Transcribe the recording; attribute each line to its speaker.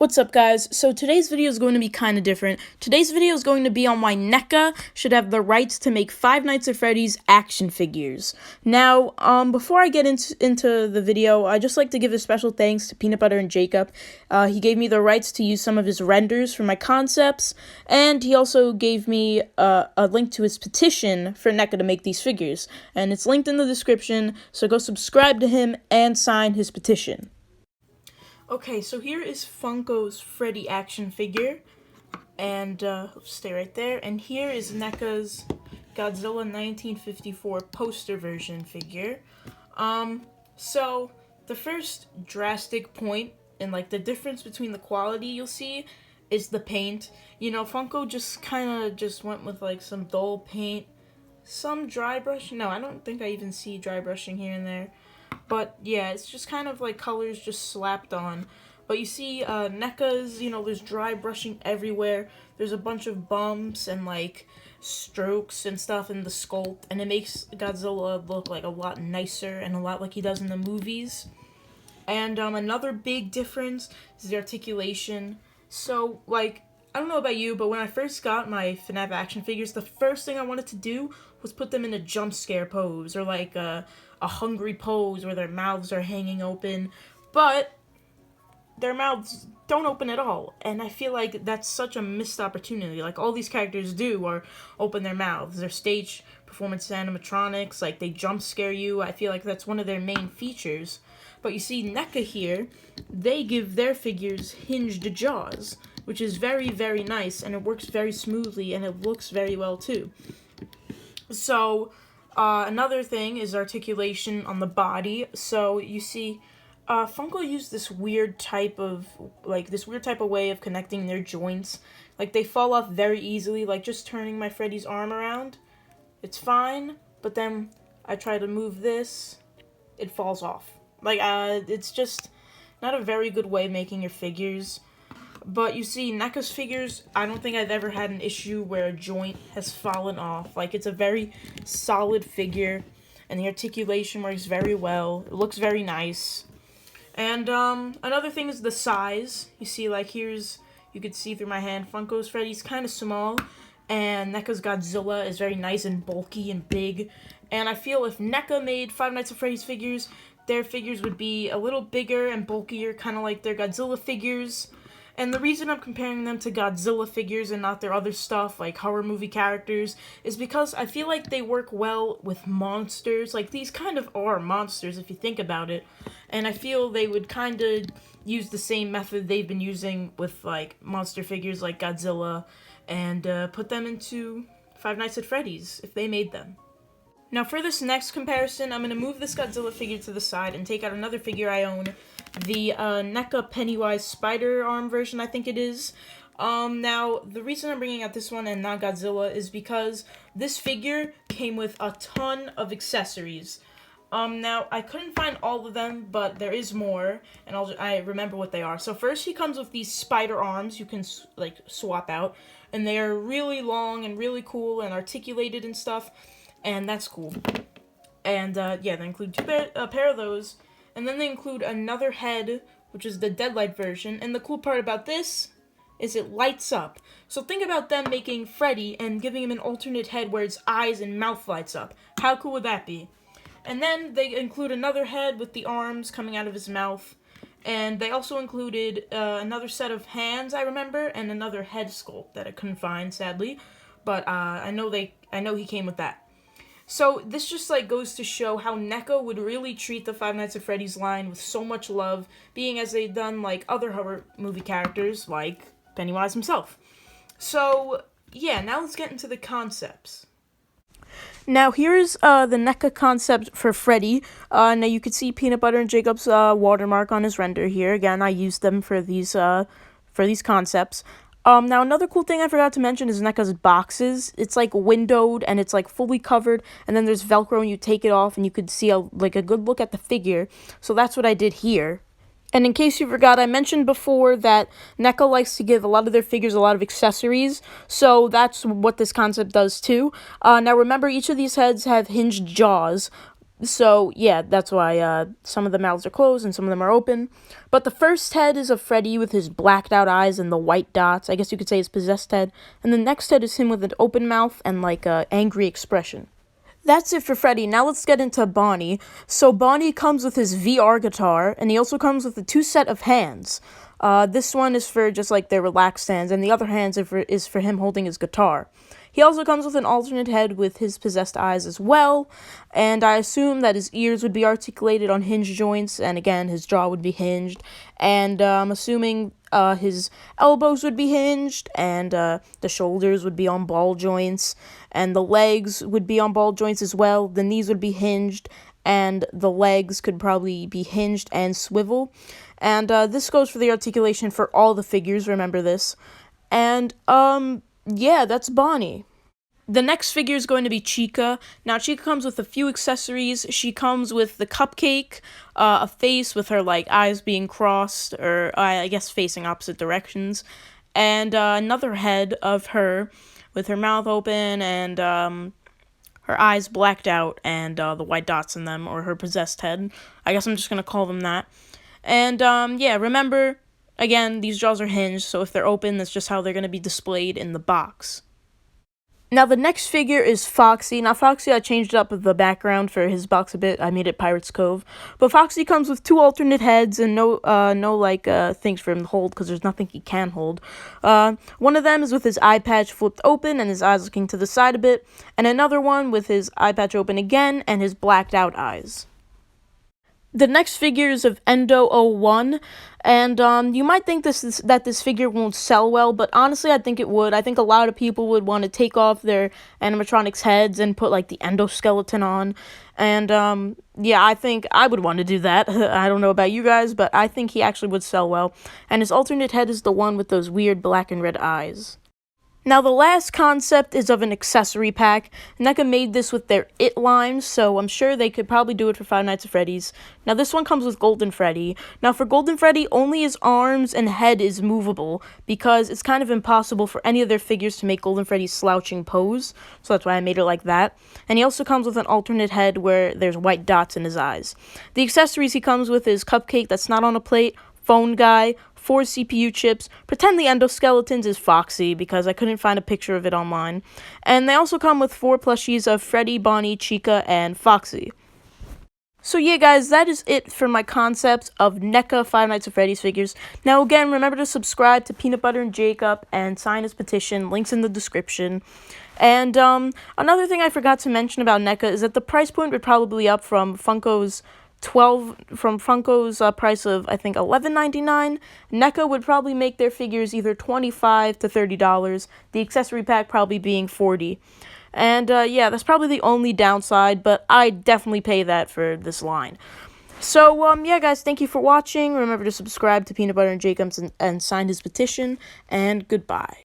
Speaker 1: What's up, guys? So today's video is going to be kind of different. Today's video is going to be on why Neca should have the rights to make Five Nights at Freddy's action figures. Now, before I get into the video, I'd just like to give a special thanks to Peanut Butter and Jacob. He gave me the rights to use some of his renders for my concepts, and he also gave me a link to his petition for Neca to make these figures. And it's linked in the description, so go subscribe to him and sign his petition. Okay, so here is Funko's Freddy action figure, and stay right there. And here is Neca's Godzilla 1954 poster version figure. So the first drastic point and like the difference between the quality you'll see is the paint. You know, Funko just kind of just went with like some dull paint, some dry brush. No, I don't think I even see dry brushing here and there. But yeah, it's just kind of like colors just slapped on. But you see Neca's, you know, there's dry brushing everywhere. There's a bunch of bumps and like strokes and stuff in the sculpt. And it makes Godzilla look like a lot nicer and a lot like he does in the movies. And another big difference is the articulation. So like, I don't know about you, but when I first got my FNaF action figures, the first thing I wanted to do was put them in a jump scare pose or like a hungry pose where their mouths are hanging open, but their mouths don't open at all, and I feel like that's such a missed opportunity. Like, all these characters do are open their mouths. Their stage performance animatronics, like, they jump scare you. I feel like that's one of their main features. But you see Neca here, they give their figures hinged jaws, which is very, very nice, and it works very smoothly, and it looks very well too. So another thing is articulation on the body. So you see, Funko used this weird type of way of connecting their joints. Like, they fall off very easily. Like, just turning my Freddy's arm around, it's fine. But then I try to move this, it falls off. Like, it's just not a very good way of making your figures. But you see, Neca's figures, I don't think I've ever had an issue where a joint has fallen off. Like, it's a very solid figure, and the articulation works very well. It looks very nice. And another thing is the size. You see, like, you could see through my hand, Funko's Freddy's kind of small, and Neca's Godzilla is very nice and bulky and big. And I feel if Neca made Five Nights at Freddy's figures, their figures would be a little bigger and bulkier, kind of like their Godzilla figures. And the reason I'm comparing them to Godzilla figures and not their other stuff, like horror movie characters, is because I feel like they work well with monsters. Like, these kind of are monsters if you think about it. And I feel they would kind of use the same method they've been using with, like, monster figures like Godzilla, and put them into Five Nights at Freddy's if they made them. Now, for this next comparison, I'm going to move this Godzilla figure to the side and take out another figure I own, the Neca Pennywise spider arm version, I think it is. Now, the reason I'm bringing out this one and not Godzilla is because this figure came with a ton of accessories. Now, I couldn't find all of them, but there is more, and I remember what they are. So first, he comes with these spider arms you can, like, swap out, and they are really long and really cool and articulated and stuff. And that's cool. And, yeah, they include a pair of those. And then they include another head, which is the Deadlight version. And the cool part about this is it lights up. So think about them making Freddy and giving him an alternate head where his eyes and mouth lights up. How cool would that be? And then they include another head with the arms coming out of his mouth. And they also included another set of hands, I remember, and another head sculpt that I couldn't find, sadly. But I know he came with that. So this just, like, goes to show how Neca would really treat the Five Nights at Freddy's line with so much love, being as they've done, like, other horror movie characters, like Pennywise himself. So, yeah, now let's get into the concepts. Now, here's the Neca concept for Freddy. Now, you can see Peanut Butter and Jacob's watermark on his render here. Again, I used them for these concepts. Now, another cool thing I forgot to mention is Neca's boxes. It's, like, windowed, and it's, like, fully covered, and then there's Velcro, and you take it off, and you could see, a good look at the figure. So that's what I did here. And in case you forgot, I mentioned before that Neca likes to give a lot of their figures a lot of accessories, so that's what this concept does, too. Now, remember, each of these heads have hinged jaws, So, yeah, that's why some of the mouths are closed and some of them are open. But the first head is of Freddy with his blacked out eyes and the white dots. I guess you could say his possessed head. And the next head is him with an open mouth and, like, a angry expression. That's it for Freddy. Now let's get into Bonnie. So Bonnie comes with his VR guitar, and he also comes with a 2 set of hands. This one is for just, like, their relaxed hands, and the other hands is for him holding his guitar. He also comes with an alternate head with his possessed eyes as well, and I assume that his ears would be articulated on hinge joints, and again, his jaw would be hinged, and I'm assuming his elbows would be hinged, and the shoulders would be on ball joints, and the legs would be on ball joints as well. The knees would be hinged, and the legs could probably be hinged and swivel. And this goes for the articulation for all the figures, remember this. And, yeah, that's Bonnie. The next figure is going to be Chica. Now, Chica comes with a few accessories. She comes with the cupcake, a face with her, like, eyes being crossed, or I guess facing opposite directions, and another head of her with her mouth open and her eyes blacked out and the white dots in them, or her possessed head. I guess I'm just going to call them that. And, yeah, remember, again, these jaws are hinged, so if they're open, that's just how they're going to be displayed in the box. Now, the next figure is Foxy. Now, Foxy, I changed up the background for his box a bit. I made it Pirate's Cove. But Foxy comes with 2 alternate heads and no things for him to hold, because there's nothing he can hold. One of them is with his eye patch flipped open and his eyes looking to the side a bit. And another one with his eye patch open again and his blacked out eyes. The next figure is of Endo01, and you might think that this figure won't sell well, but honestly, I think it would. I think a lot of people would want to take off their animatronics heads and put, like, the endoskeleton on, and, yeah, I think I would want to do that. I don't know about you guys, but I think he actually would sell well, and his alternate head is the one with those weird black and red eyes. Now, the last concept is of an accessory pack. Neca made this with their It line, so I'm sure they could probably do it for Five Nights at Freddy's. Now, this one comes with Golden Freddy. Now, for Golden Freddy, only his arms and head is movable, because it's kind of impossible for any of their figures to make Golden Freddy's slouching pose, so that's why I made it like that. And he also comes with an alternate head where there's white dots in his eyes. The accessories he comes with is Cupcake that's not on a plate, Phone Guy, 4 CPU chips, pretend the endoskeletons is Foxy, because I couldn't find a picture of it online, and they also come with 4 plushies of Freddy, Bonnie, Chica, and Foxy. So yeah, guys, that is it for my concepts of NECA Five Nights at Freddy's figures. Now, again, remember to subscribe to Peanut Butter and Jacob and sign his petition, links in the description. And another thing I forgot to mention about NECA is that the price point would probably be up from Funko's price of, I think, $11.99. NECA would probably make their figures either $25 to $30, the accessory pack probably being $40. And, yeah, that's probably the only downside, but I definitely pay that for this line. So, yeah, guys, thank you for watching. Remember to subscribe to Peanut Butter and Jacobs and sign his petition, and goodbye.